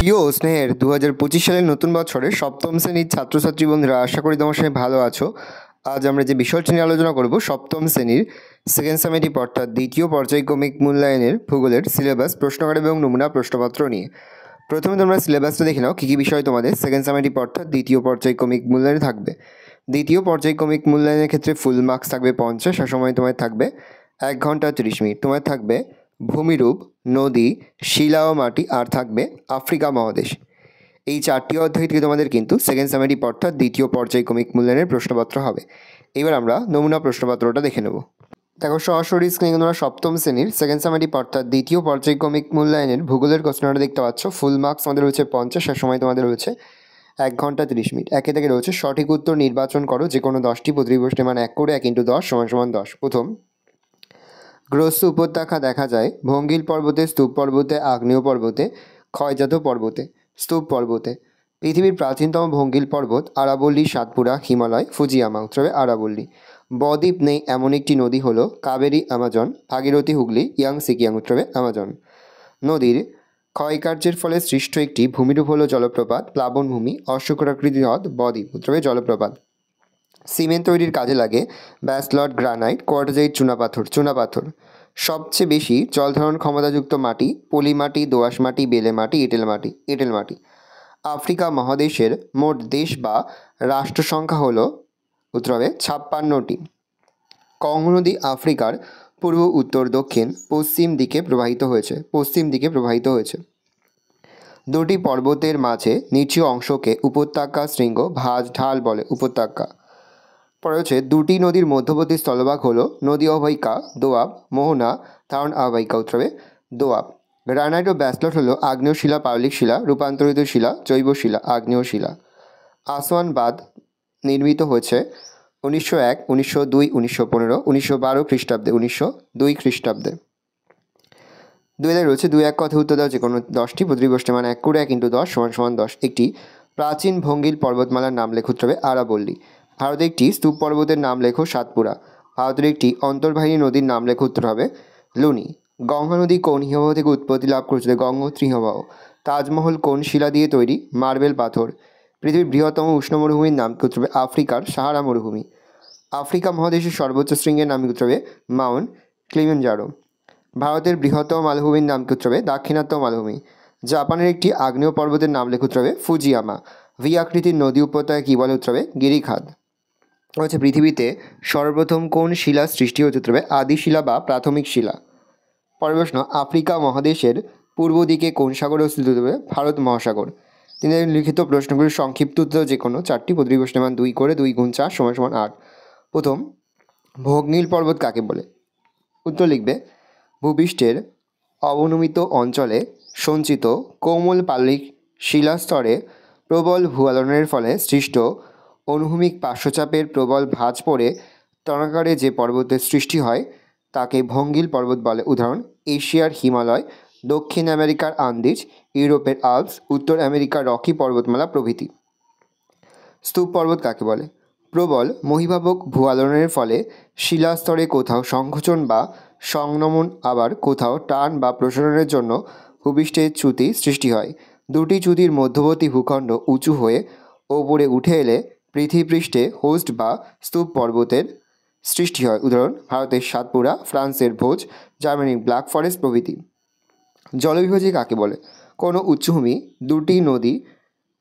প্রিয় স্নেহের 2025 সালের নতুন বছরের সপ্তম শ্রেণীর ছাত্রছাত্রী বন্ধুরা, আশা করি তোমার সঙ্গে ভালো আছো। আজ আমরা যে বিষয়টি নিয়ে আলোচনা করব সপ্তম শ্রেণীর সেকেন্ড সামেটিভ অর্থাৎ দ্বিতীয় পর্যায়ক্রমিক মূল্যায়নের ভূগোলের সিলেবাস, প্রশ্নকার এবং নমুনা প্রশ্নপত্র নিয়ে। প্রথমে তোমরা সিলেবাসটা দেখে নাও কী কী বিষয় তোমাদের সেকেন্ড সামেটিভ অর্থাৎ দ্বিতীয় পর্যায়ক্রমিক মূল্যায়নে থাকবে। দ্বিতীয় পর্যায়ক্রমিক মূল্যায়নের ক্ষেত্রে ফুল মার্কস থাকবে 50, আর সময় তোমার থাকবে 1 ঘন্টা 30 মিনিট। তোমার থাকবে ভূমিরূপ, নদী, শিলা ও মাটি, আর থাকবে আফ্রিকা মহাদেশ। এই 4টি অধ্যায় থেকে তোমাদের কিন্তু সেকেন্ড সামেটিভ অর্থাৎ দ্বিতীয় পর্যায়ক্রমিক মূল্যায়নের প্রশ্নপত্র হবে। এবার আমরা নমুনা প্রশ্নপত্রটা দেখে নেব। দেখো সরাসরি স্ক্রিনে তোমরা সপ্তম শ্রেণীর সেকেন্ড সামেটিভ অর্থাৎ দ্বিতীয় পর্যায়ক্রমিক মূল্যায়নের ভূগোলের কোশ্চেনটা দেখতে পাচ্ছ। ফুল মার্কস আমাদের রয়েছে 50, আর সময় তোমাদের রয়েছে 1 ঘন্টা 30 মিনিট। একে থেকে রয়েছে সঠিক উত্তর নির্বাচন করো যে কোনো 10টি, প্রতিটি প্রশ্নের মান 1 করে 1 × 10 = 10। প্রথম, গ্রস্ত উপত্যকা দেখা যায় ভঙ্গিল পর্বতে, স্তূপ পর্বতে, আগ্নেয় পর্বতে, ক্ষয়জাত পর্বতে। স্তূপ পর্বতে। পৃথিবীর প্রাচীনতম ভঙ্গিল পর্বত আরাবল্লী, সাতপুরা, হিমালয়, ফুজিয়ামা। উত্তরে আরাবল্লী। বদ্বীপ নেই এমন একটি নদী হলো কাবেরী, অ্যামাজন, ভাগীরথী, হুগলি, ইয়াং, সিকিয়াং। উত্তরে অ্যামাজন। নদীর ক্ষয়কার্যের ফলে সৃষ্ট একটি ভূমিরূপ হলো জলপ্রপাত, প্লাবনভূমি, অশ্বক্ষুরাকৃতি হ্রদ, বদ্বীপ। উত্তরে জলপ্রপাত। সিমেন্ট তৈরির কাজে লাগে ব্যাসল্ট, গ্রানাইট, কোয়ার্টজাইট, চুনাপাথর। সবচেয়ে বেশি জলধারণ ক্ষমতাযুক্ত মাটি পলি মাটি, দোআঁশ মাটি, বেলে মাটি, এঁটেল মাটি। আফ্রিকা মহাদেশের মোট দেশ বা রাষ্ট্র সংখ্যা হলো উত্তর হবে 56টি। কঙ্গো নদী আফ্রিকার পূর্ব, উত্তর, দক্ষিণ, পশ্চিম দিকে প্রবাহিত হয়েছে। দুটি পর্বতের মাঝে নিচু অংশকে উপত্যকা শৃঙ্গ, ভাঁজ, ঢাল বলে। উপত্যকা। পরে হচ্ছে দুটি নদীর মধ্যবর্তী স্থলভাগ হলো নদী অববাহিকা, দোআব, মোহনা, ধারণ অববাহিকা। উত্তরে দোআব। গ্রানাইট ও ব্যাসল্ট হলো আগ্নেয় শিলা, পাললিক শিলা, রূপান্তরিত শিলা, জৈব শিলা, আগ্নেয় শিলা। আসওয়ান বাঁধ নির্মিত হয়েছে 1901, 1902, 1915, 1912 খ্রিস্টাব্দে, 1902 খ্রিস্টাব্দে। 2000 রয়েছে 2-1 কথা উত্তর দাও যে কোনো 10টি, প্রতিটি প্রশ্নের মান 1 করে 1 × 10 = 10। একটি প্রাচীন ভঙ্গিল পর্বতমালার নাম লেখো। উত্তর হবে আরাবল্লী। ভারতের একটি স্তূপ পর্বতের নাম লেখো। সাতপুরা। ভারতের একটি অন্তর্বাহিনী নদীর নাম লেখো। উত্তর হবে লুনি। গঙ্গা নদী কোন হিমবাহ থেকে উৎপত্তি লাভ করেছিল? গঙ্গোত্রী হিমবাহ। তাজমহল কোন শিলা দিয়ে তৈরি? মার্বেল পাথর। পৃথিবীর বৃহত্তম উষ্ণ মরুভূমির নাম কি? উত্তর হবে আফ্রিকার সাহারা মরুভূমি। আফ্রিকা মহাদেশের সর্বোচ্চ শৃঙ্গের নাম কি? উত্তর হবে মাউন্ট কিলিমাঞ্জারো। ভারতের বৃহত্তম মালভূমির নাম কি? উত্তর হবে দাক্ষিণাত্য মালভূমি। জাপানের একটি আগ্নেয় পর্বতের নাম লেখো। উত্তর হবে ফুজিয়ামা। ভি আকৃতির নদী উপত্যকা কী বলে? উত্তর হবে গিরিখাত। হচ্ছে পৃথিবীতে সর্বপ্রথম কোন শিলা সৃষ্টি হয়েছে? উত্তর হবে আদিশিলা বা প্রাথমিক শিলা। পরের প্রশ্ন, আফ্রিকা মহাদেশের পূর্ব দিকে কোন সাগর অবস্থিত? হবে ভারত মহাসাগর। তিনি লিখিত প্রশ্নগুলির সংক্ষিপ্ত উত্তর যে কোনো 4টি, প্রতিটি প্রশ্নের মান 2 করে 2 × 4 = 8। প্রথম, ভঙ্গিল পর্বত কাকে বলে? উত্তর লিখবে ভূপৃষ্ঠের অবনমিত অঞ্চলে সঞ্চিত কোমল পাললিক শিলাস্তরে প্রবল ভূয়ালনের ফলে সৃষ্ট অনুভূমিক পার্শ্বচাপের প্রবল ভাঁজ পড়ে তরঙ্গাকারে যে পর্বতের সৃষ্টি হয় তাকে ভঙ্গিল পর্বত বলে। উদাহরণ: এশিয়ার হিমালয়, দক্ষিণ আমেরিকার আন্দিজ, ইউরোপের আল্পস, উত্তর আমেরিকার রকি পর্বতমালা প্রভৃতি। স্তূপ পর্বত কাকে বলে? প্রবল মহীভাবক ভূয়ালনের ফলে শিলাস্তরে কোথাও সংকোচন বা সংনমন, আবার কোথাও টান বা প্রসারণের জন্য ভূপৃষ্ঠের চ্যুতি সৃষ্টি হয়। দুটি চ্যুতির মধ্যবর্তী ভূখণ্ড উঁচু হয়ে ওপরে উঠে এলে পৃথিবীপৃষ্ঠে হোস্ট বা স্তূপ পর্বতের সৃষ্টি হয়। উদাহরণ: ভারতের সাতপুরা, ফ্রান্সের ভোজ, জার্মানির ব্ল্যাক ফরেস্ট প্রভৃতি। জলবিভাজিকা কাকে বলে? কোনো উচ্চভূমি দুটি নদী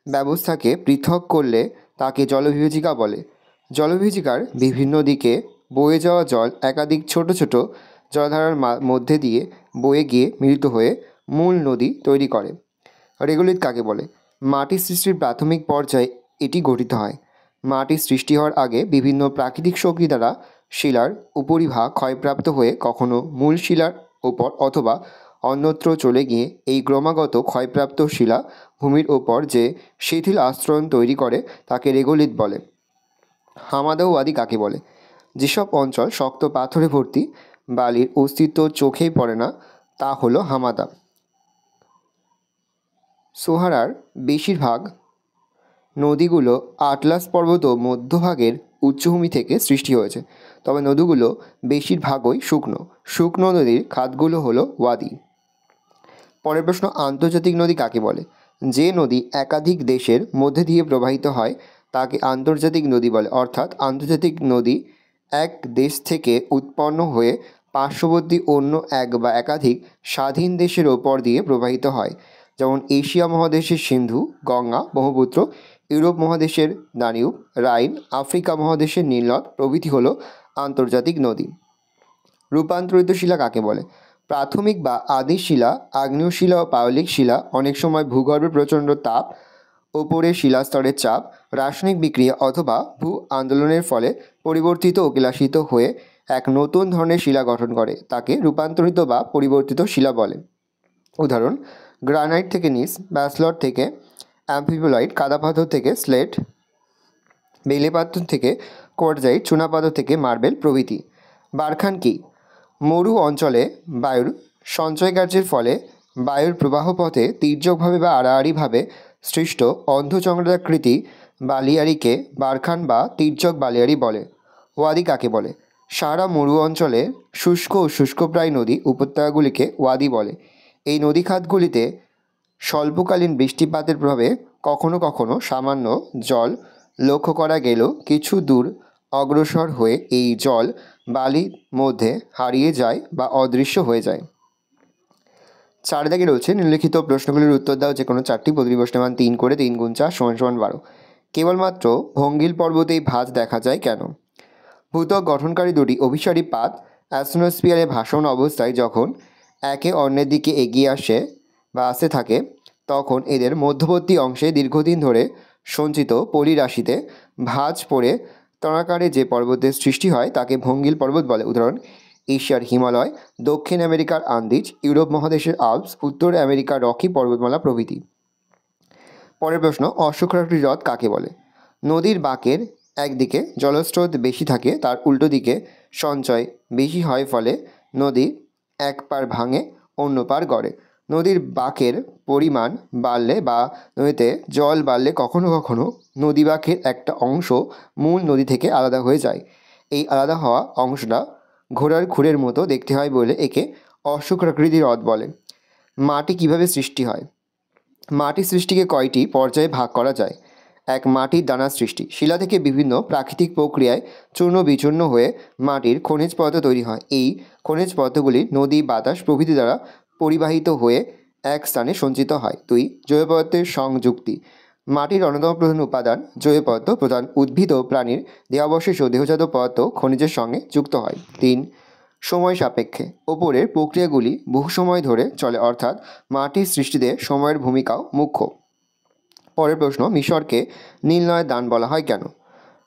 ব্যবস্থাকে পৃথক করলে তাকে জলবিভাজিকা বলে। জলবিভাজিকার বিভিন্ন দিকে বয়ে যাওয়া জল একাধিক ছোট ছোট জলধারার মধ্যে দিয়ে বয়ে গিয়ে মিলিত হয়ে মূল নদী তৈরি করে। রেগুলিত কাকে বলে? মাটি সৃষ্টির প্রাথমিক পর্যায়ে এটি গঠিত হয়। মাটি সৃষ্টি হওয়ার আগে বিভিন্ন প্রাকৃতিক শক্তি দ্বারা শিলার উপরিভাগ ক্ষয়প্রাপ্ত হয়ে কখনো মূল শিলার ওপর অথবা অন্যত্র চলে গিয়ে এই ক্রমাগত ক্ষয়প্রাপ্ত শিলা ভূমির ওপর যে শিথিল আস্তরণ তৈরি করে তাকে রেগোলিথ বলে। হামাদা ওয়াদি কাকে বলে? যেসব অঞ্চল শক্ত পাথরে ভর্তি, বালির অস্তিত্ব চোখেই পড়ে না, তা হলো হামাদা। সোহারার বেশিরভাগ নদীগুলো আটলাস পর্বত ও মধ্যভাগের উচ্চভূমি থেকে সৃষ্টি হয়েছে, তবে নদীগুলো বেশিরভাগই শুকনো নদীর খাতগুলো হলো ওয়াদি। পরের প্রশ্ন, আন্তর্জাতিক নদী কাকে বলে? যে নদী একাধিক দেশের মধ্যে দিয়ে প্রবাহিত হয় তাকে আন্তর্জাতিক নদী বলে। অর্থাৎ আন্তর্জাতিক নদী এক দেশ থেকে উৎপন্ন হয়ে পার্শ্ববর্তী অন্য এক বা একাধিক স্বাধীন দেশের ওপর দিয়ে প্রবাহিত হয়। যেমন এশিয়া মহাদেশের সিন্ধু, গঙ্গা, ব্রহ্মপুত্র, ইউরোপ মহাদেশের দানিউব, রাইন, আফ্রিকা মহাদেশের নীল নদ প্রভৃতি হলো আন্তর্জাতিক নদী। রূপান্তরিত শিলা কাকে বলে? প্রাথমিক বা আদি শিলা, আগ্নেয় শিলা ও পাললিক শিলা অনেক সময় ভূগর্ভে প্রচণ্ড তাপ, ওপরের শিলাস্তরের চাপ, রাসায়নিক বিক্রিয়া অথবা ভূ আন্দোলনের ফলে পরিবর্তিত ও কেলাসিত হয়ে এক নতুন ধরনের শিলা গঠন করে। তাকে রূপান্তরিত বা পরিবর্তিত শিলা বলে। উদাহরণ: গ্রানাইট থেকে নিস, ব্যাসল্ট থেকে অ্যাম্ফিবোলাইট, কাদাপাথর থেকে স্লেট, বেলে পাথর থেকে কোয়ার্টজাইট, চুনাপাথর থেকে মার্বেল প্রভৃতি। বারখান কি? মরু অঞ্চলে বায়ুর সঞ্চয়কার্যের ফলে বায়ুর প্রবাহ পথে তির্যকভাবে বা আড়াআড়িভাবে সৃষ্ট অর্ধচন্দ্রাকৃতি বালিয়াড়িকে বারখান বা তির্যক বালিয়াড়ি বলে। ওয়াদি কাকে বলে? সারা মরু অঞ্চলে শুষ্ক ও শুষ্কপ্রায় নদী উপত্যকাগুলিকে ওয়াদি বলে। এই নদীখাতগুলিতে স্বল্পকালীন বৃষ্টিপাতের প্রভাবে কখনো কখনো সামান্য জল লক্ষ্য করা গেলেও কিছু দূর অগ্রসর হয়ে এই জল বালির মধ্যে হারিয়ে যায় বা অদৃশ্য হয়ে যায়। 4 দাগে রয়েছে নিম্নলিখিত প্রশ্নগুলির উত্তর দাও। যে কোনো 4টি, প্রতিটি প্রশ্নের মান 3 করে, 3 × 4 = 12। কেবলমাত্র ভঙ্গিল পর্বতেই ভাঁজ দেখা যায় কেন? ভূত্বক গঠনকারী দুটি অভিসারী পাত অ্যাটমসফিয়ারে ভাসমান অবস্থায় যখন একে অন্যের দিকে এগিয়ে আসে বা আসতে থাকে তখন এদের মধ্যবর্তী অংশে দীর্ঘদিন ধরে সঞ্চিত পলিরাশিতে ভাঁজ পড়ে তনাকারে যে পর্বতের সৃষ্টি হয় তাকে ভঙ্গিল পর্বত বলে। উদাহরণ: এশিয়ার হিমালয়, দক্ষিণ আমেরিকার আন্দিজ, ইউরোপ মহাদেশের আল্পস, উত্তর আমেরিকার রকি পর্বতমালা প্রভৃতি। পরের প্রশ্ন: অশ্বক্ষুরাকৃতি হ্রদ কাকে বলে? নদীর বাঁকের একদিকে জলস্রোত বেশি থাকে, তার উল্টো দিকে সঞ্চয় বেশি হয়, ফলে নদী এক পার ভাঙে অন্য পার গড়ে। নদীর বাঁকের পরিমাণ বাড়লে বা নদীতে জল বাড়লে কখনো কখনো নদী বাঁকের একটা অংশ মূল নদী থেকে আলাদা হয়ে যায়। এই আলাদা হওয়া অংশটা ঘোড়ার খুরের মতো দেখতে হয় বলে একে অশ্বক্ষুরাকৃতি হ্রদ বলে। মাটি কিভাবে সৃষ্টি হয়? মাটির সৃষ্টিকে কয়টি পর্যায়ে ভাগ করা যায়? 1. মাটির দানার সৃষ্টি। শিলা থেকে বিভিন্ন প্রাকৃতিক প্রক্রিয়ায় চূর্ণ বিচূর্ণ হয়ে মাটির খনিজ পদার্থ তৈরি হয়। এই খনিজ পদার্থগুলি নদী, বাতাস প্রভৃতি দ্বারা পরিবাহিত হয়ে এক স্থানে সঞ্চিত হয়। 2. জৈব পদার্থের সংযুক্তি। মাটির অন্যতম প্রধান উপাদান জৈব পদার্থ। প্রধান উদ্ভিদ ও প্রাণীর দেহাবশেষ ও দেহজাত পদার্থ খনিজের সঙ্গে যুক্ত হয়। 3. সময় সাপেক্ষে। ওপরের প্রক্রিয়াগুলি বহু সময় ধরে চলে, অর্থাৎ মাটির সৃষ্টিতে সময়ের ভূমিকাও মুখ্য। পরের প্রশ্ন: মিশরকে নীল নদের দান বলা হয় কেন?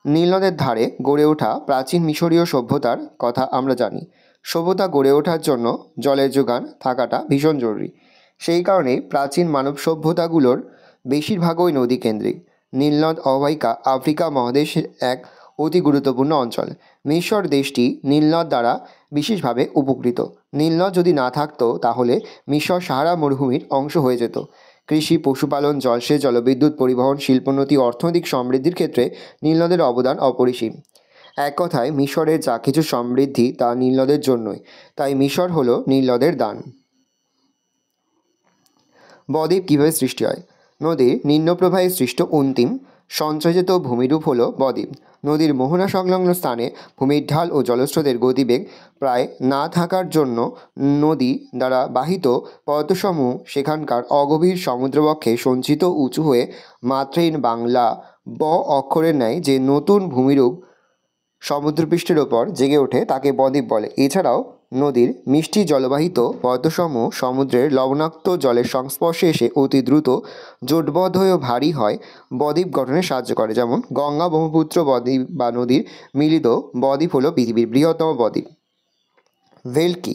নীল নদের ধারে গড়ে ওঠা প্রাচীন মিশরীয় সভ্যতার কথা আমরা জানি। সভ্যতা গড়ে ওঠার জন্য জলের যোগান থাকাটা ভীষণ জরুরি। সেই কারণেই প্রাচীন মানব সভ্যতাগুলোর বেশিরভাগই নদী কেন্দ্রিক। নীলনদ অববাহিকা আফ্রিকা মহাদেশের এক অতি গুরুত্বপূর্ণ অঞ্চল। মিশর দেশটি নীলনদ দ্বারা বিশেষভাবে উপকৃত। নীলনদ যদি না থাকতো তাহলে মিশর সাহারা মরুভূমির অংশ হয়ে যেত। কৃষি, পশুপালন, জলসেচ, জলবিদ্যুৎ, পরিবহন, শিল্পোন্নতি, অর্থনৈতিক সমৃদ্ধির ক্ষেত্রে নীলনদের অবদান অপরিসীম। এক কথায় মিশরের যা কিছু সমৃদ্ধি তা নীলনদের জন্যই, তাই মিশর হলো নীলনদের দান। বদ্বীপ কীভাবে সৃষ্টি হয়? নদীর নিম্নপ্রবাহে সৃষ্ট অন্তিম সঞ্চয়জাত ভূমিরূপ হল বদ্বীপ। নদীর মোহনা সংলগ্ন স্থানে ভূমির ঢাল ও জলস্রোতের গতিবেগ প্রায় না থাকার জন্য নদী দ্বারা বাহিত পদার্থসমূহ সেখানকার অগভীর সমুদ্রবক্ষে সঞ্চিত উঁচু হয়ে মাত্রাহীন বাংলা ব অক্ষরের ন্যায় যে নতুন ভূমিরূপ সমুদ্রপৃষ্ঠের ওপর জেগে ওঠে তাকে বদ্বীপ বলে। এছাড়াও নদীর মিষ্টি জলবাহিত পদার্থসমূহ সমুদ্রের লবণাক্ত জলের সংস্পর্শে এসে অতি দ্রুত জোটবদ্ধ হয়ে ভারী হয় বদ্বীপ গঠনে সাহায্য করে। যেমন গঙ্গা, ব্রহ্মপুত্র বদ্বীপ বা নদীর মিলিত বদ্বীপ হলো পৃথিবীর বৃহত্তম বদ্বীপ। ভেল্ট কি?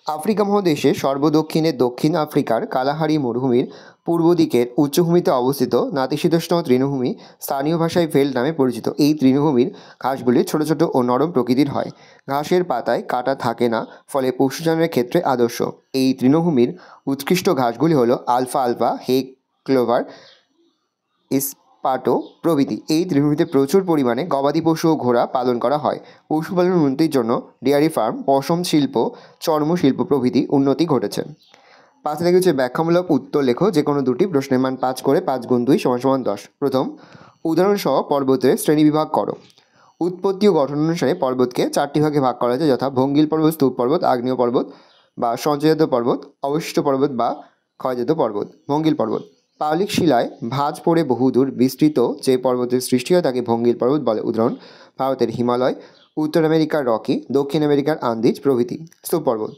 আফ্রিকা মহাদেশের সর্বদক্ষিণে দক্ষিণ আফ্রিকার কালাহারি মরুভূমির পূর্ব দিকের উচ্চভূমিতে অবস্থিত নাতিশীতোষ্ণ তৃণভূমি স্থানীয় ভাষায় ভেল্ট নামে পরিচিত। এই তৃণভূমির ঘাসগুলি ছোট ছোট ও নরম প্রকৃতির হয়। ঘাসের পাতায় কাঁটা থাকে না, ফলে পশুচারণের ক্ষেত্রে আদর্শ। এই তৃণভূমির উৎকৃষ্ট ঘাসগুলি হলো আলফা, হে, ক্লোভার, স্পাটো প্রভৃতি। এই তৃণভূমিতে প্রচুর পরিমাণে গবাদি পশু ও ঘোড়া পালন করা হয়। পশুপালনের উন্নতির জন্য ডেয়ারি ফার্ম, পশম শিল্প, চর্মশিল্প প্রভৃতি উন্নতি ঘটেছে। পাঁচে দেখেছে ব্যাখ্যামূলক উত্তর লেখো, যে কোনো দুটি, প্রশ্নের মান 5 করে, 5 গুণ 2 = 10। প্রথম, উদাহরণসহ পর্বতের শ্রেণীবিভাগ করো। উৎপত্তি ও গঠন অনুসারে পর্বতকে 4টি ভাগে ভাগ করা যায়, যথা ভঙ্গিল পর্বত, স্তূপ পর্বত, আগ্নেয় পর্বত বা সঞ্চয়জাত পর্বত, অবশিষ্ট পর্বত বা ক্ষয়জাত পর্বত। ভঙ্গিল পর্বত, পাললিক শিলায় ভাঁজ পড়ে বহুদূর বিস্তৃত যে পর্বতের সৃষ্টি হয় তাকে ভঙ্গিল পর্বত বলে। উদাহরণ, ভারতের হিমালয়, উত্তর আমেরিকার রকি, দক্ষিণ আমেরিকার আন্দিজ প্রভৃতি। স্তূপ পর্বত,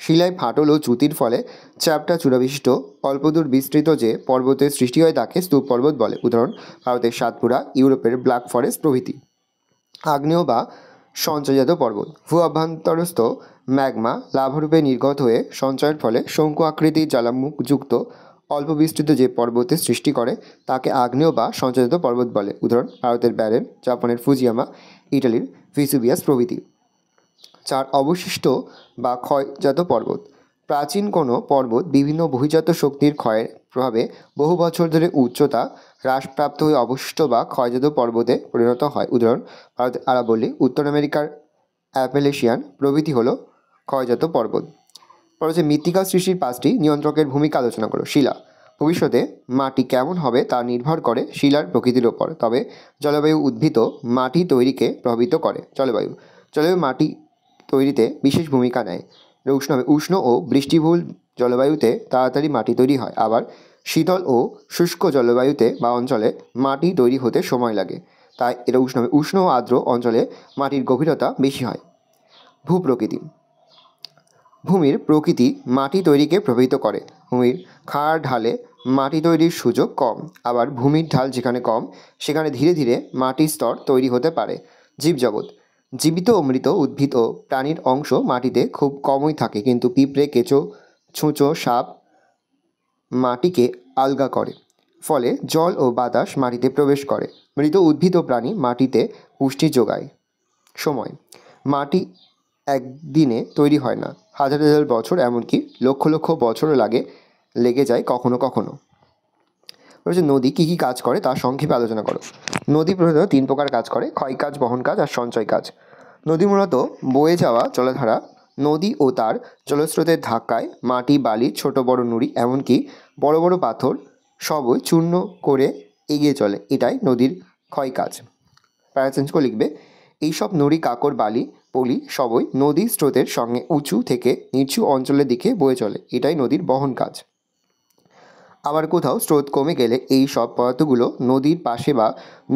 শিলায় ফাটল ও চ্যুতির ফলে চ্যাপ্টা চূড়াবিশিষ্ট অল্পদূর বিস্তৃত যে পর্বতের সৃষ্টি হয় তাকে স্তূপ পর্বত বলে। উদাহরণ, ভারতের সাতপুরা, ইউরোপের ব্ল্যাক ফরেস্ট প্রভৃতি। আগ্নেয় বা সঞ্চয়জাত পর্বত, ভূ অভ্যন্তরস্থ ম্যাগমা লাভারূপে নির্গত হয়ে সঞ্চয়ের ফলে শঙ্কু আকৃতির জ্বালামুখযুক্ত অল্প বিস্তৃত যে পর্বতের সৃষ্টি করে তাকে আগ্নেয় বা সঞ্চয়জাত পর্বত বলে। উদাহরণ, ভারতের ব্যারেন, জাপানের ফুজিয়ামা, ইটালির ভেসুভিয়াস প্রভৃতি। 4, অবশিষ্ট বা ক্ষয়জাত পর্বত, প্রাচীন কোনো পর্বত বিভিন্ন বহির্জাত শক্তির ক্ষয়ের প্রভাবে বহু বছর ধরে উচ্চতা হ্রাসপ্রাপ্ত হয়ে অবশিষ্ট বা ক্ষয়জাত পর্বতে পরিণত হয়। উদাহরণ, ভারতের আরাবল্লী, উত্তর আমেরিকার অ্যাপেলেশিয়ান প্রভৃতি হলো ক্ষয়জাত পর্বত। পর হচ্ছে মৃত্তিকা সৃষ্টির 5টি নিয়ন্ত্রকের ভূমিকা আলোচনা করো। শিলা, ভবিষ্যতে মাটি কেমন হবে তা নির্ভর করে শিলার প্রকৃতির ওপর, তবে জলবায়ু উদ্ভিদ মাটি তৈরিকে প্রভাবিত করে। জলবায়ু মাটি তৈরিতে বিশেষ ভূমিকা নেয়। উষ্ণ ও বৃষ্টিবহুল জলবায়ুতে তাড়াতাড়ি মাটি তৈরি হয়, আবার শীতল ও শুষ্ক জলবায়ুতে বা অঞ্চলে মাটি তৈরি হতে সময় লাগে, তাই এটা উষ্ণ ও আর্দ্র অঞ্চলে মাটির গভীরতা বেশি হয়। ভূপ্রকৃতি, ভূমির প্রকৃতি মাটি তৈরিকে প্রভাবিত করে। ভূমির খাড় ঢালে মাটি তৈরির সুযোগ কম, আবার ভূমির ঢাল যেখানে কম সেখানে ধীরে ধীরে মাটির স্তর তৈরি হতে পারে। জীবজগৎ, জীবিত ও মৃত উদ্ভিদ ও প্রাণীর অংশ মাটিতে খুব কমই থাকে, কিন্তু পিঁপড়ে, কেঁচো, ছুঁচো, সাপ মাটিকে আলগা করে, ফলে জল ও বাতাস মাটিতে প্রবেশ করে। মৃত উদ্ভিদ ও প্রাণী মাটিতে পুষ্টি যোগায়। সময়, মাটি একদিনে তৈরি হয় না, হাজার হাজার বছর, এমনকি লক্ষ লক্ষ বছরও লেগে যায় কখনো কখনো। বলছে নদী কী কী কাজ করে তা সংক্ষেপে আলোচনা করো। নদী প্রধানত 3 প্রকার কাজ করে: ক্ষয় কাজ, বহন কাজ আর সঞ্চয় কাজ। নদী মূলত বয়ে যাওয়া জলধারা। নদী ও তার জলস্রোতের ধাক্কায় মাটি, বালি, ছোট বড় নুড়ি, এমনকি বড় বড় পাথর সবই চূর্ণ করে এগিয়ে চলে, এটাই নদীর ক্ষয় কাজ। প্যারাচেঞ্জ করে লিখবে, এইসব নুড়ি, কাকর, বালি, পলি সবই নদীর স্রোতের সঙ্গে উঁচু থেকে নিচু অঞ্চলের দিকে বয়ে চলে, এটাই নদীর বহন কাজ। আবার কোথাও স্রোত কমে গেলে এই সব পদার্থগুলো নদীর পাশে বা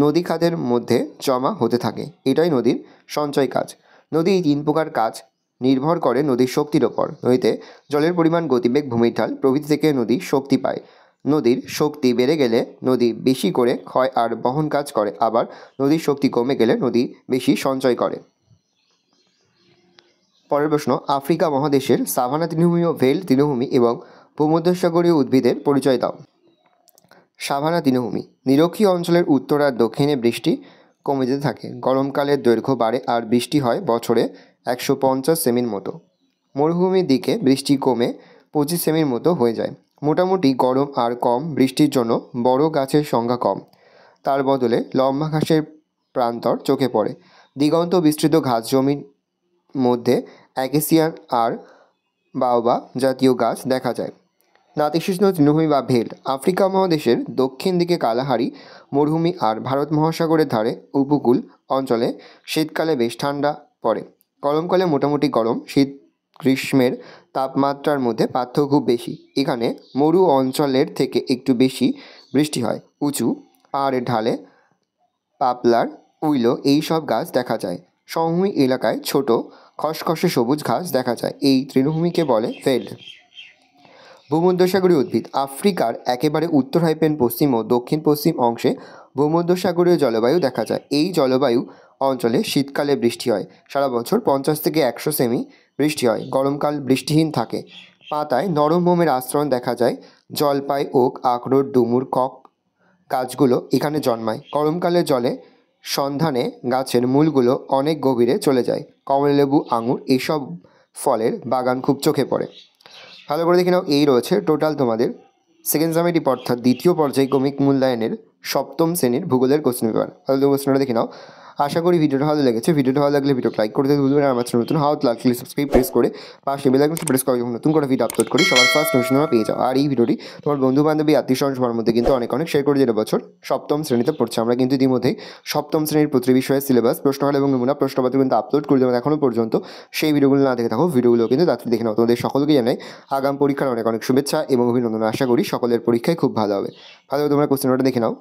নদী খাতের মধ্যে জমা হতে থাকে, এটাই নদীর সঞ্চয় কাজ। নদী এই 3 প্রকার কাজ নির্ভর করে নদীর শক্তির ওপর। নদীতে জলের পরিমাণ, গতিবেগ, ভূমির ঢাল প্রভৃতি থেকে নদী শক্তি পায়। নদীর শক্তি বেড়ে গেলে নদী বেশি করে ক্ষয় আর বহন কাজ করে, আবার নদীর শক্তি কমে গেলে নদী বেশি সঞ্চয় করে। পরের প্রশ্ন, আফ্রিকা মহাদেশের সাভানা তৃণভূমি ও ভেল তৃণভূমি এবং ভূমধ্যসাগরীয় উদ্ভিদের পরিচয় দাও। সাভানা তৃণভূমি, নিরক্ষীয় অঞ্চলের উত্তর আর দক্ষিণে বৃষ্টি কমে যেতে থাকে, গরমকালের দৈর্ঘ্য বাড়ে আর বৃষ্টি হয় বছরে 150 সেমির মতো। মরুভূমির দিকে বৃষ্টি কমে 25 সেমির মতো হয়ে যায়। মোটামুটি গরম আর কম বৃষ্টির জন্য বড় গাছের সংখ্যা কম, তার বদলে লম্বা ঘাসের প্রান্তর চোখে পড়ে। দিগন্ত বিস্তৃত ঘাস জমির মধ্যে অ্যাকেসিয়া আর বাওবা জাতীয় গাছ দেখা যায়। নাতিশীতোষ্ণ তৃণভূমি বা ভেল, আফ্রিকা মহাদেশের দক্ষিণ দিকে কালাহারি মরুভূমি আর ভারত মহাসাগরের ধারে উপকূল অঞ্চলে শীতকালে বেশ ঠান্ডা পড়ে, গরমকালে মোটামুটি গরম। শীত গ্রীষ্মের তাপমাত্রার মধ্যে পার্থক্য খুব বেশি, এখানে মরু অঞ্চলের থেকে একটু বেশি বৃষ্টি হয়। উঁচু পাহাড়ের ঢালে পাপলার, উইলো এই সব গাছ দেখা যায়। সমভূমি এলাকায় ছোট খসখসে সবুজ ঘাস দেখা যায়, এই তৃণভূমিকে বলে ভেল্ড। ভূমধ্যসাগরীয় উদ্ভিদ, আফ্রিকার একেবারে উত্তর পশ্চিম ও দক্ষিণ পশ্চিম অংশে ভূমধ্যসাগরীয় জলবায়ু দেখা যায়। এই জলবায়ু অঞ্চলে শীতকালে বৃষ্টি হয়, সারা বছর 50 থেকে 100 সেমি বৃষ্টি হয়, গরমকাল বৃষ্টিহীন থাকে। পাতায় নরম মোমের আস্তরণ দেখা যায়। জলপাই, ওক, আখরোট, ডুমুর, কক গাছগুলো এখানে জন্মায়। গরমকালে জলে সন্ধানে গাছের মূলগুলো অনেক গভীরে চলে যায়। কমলালেবু, আঙুর এসব ফলের বাগান খুব চোখে পড়ে। ভালো করে দেখে নাও, এই রয়েছে টোটাল তোমাদের সেকেন্ড সামেটিভ অর্থাৎ দ্বিতীয় পর্যায়ক্রমিক মূল্যায়নের 7ম শ্রেণীর ভূগোলের কোশ্চেন পেপার। ভালো কোশ্চেনটা দেখে নাও। আশা করি ভিডিওটা ভালো লেগেছে। ভিডিওটা ভালো লাগলে ভিডিওটা লাইক করতে ভুলবেন না। আমার চ্যানেল নতুন হওয়া লাগলে সাবস্ক্রাইব প্রেস করে পাশে বেল আইকনটি প্রেস করে যখন নতুন করে ভিডিও আপলোড করি সবার ফার্স্ট নোটিফিকেশন পেয়ে যাও। আর এই ভিডিওটি তোমার বন্ধু বান্ধবী আত্মীয় স্বজন সবার মধ্যে কিন্তু অনেক শেয়ার করে যেটা বছর সপ্তম শ্রেণীতে পড়ছে। আমরা কিন্তু ইতিমধ্যে সপ্তম শ্রেণীর প্রতি বিষয়ের সিলেবাস প্রশ্নকাল এবং নমুনা প্রশ্নপত্র কিন্তু আপলোড করে দেবেন। এখনও পর্যন্ত সেই ভিডিওগুলো না দেখে থাকো, ভিডিওগুলো কিন্তু তাড়াতাড়ি দেখে নাও। তোমাদের সকলকে জানাই আগাম পরীক্ষার অনেক শুভেচ্ছা এবং অভিনন্দন। আশা করি সকলের পরীক্ষায় খুব ভালো হবে। তোমরা কোশ্চেনটা দেখে নাও।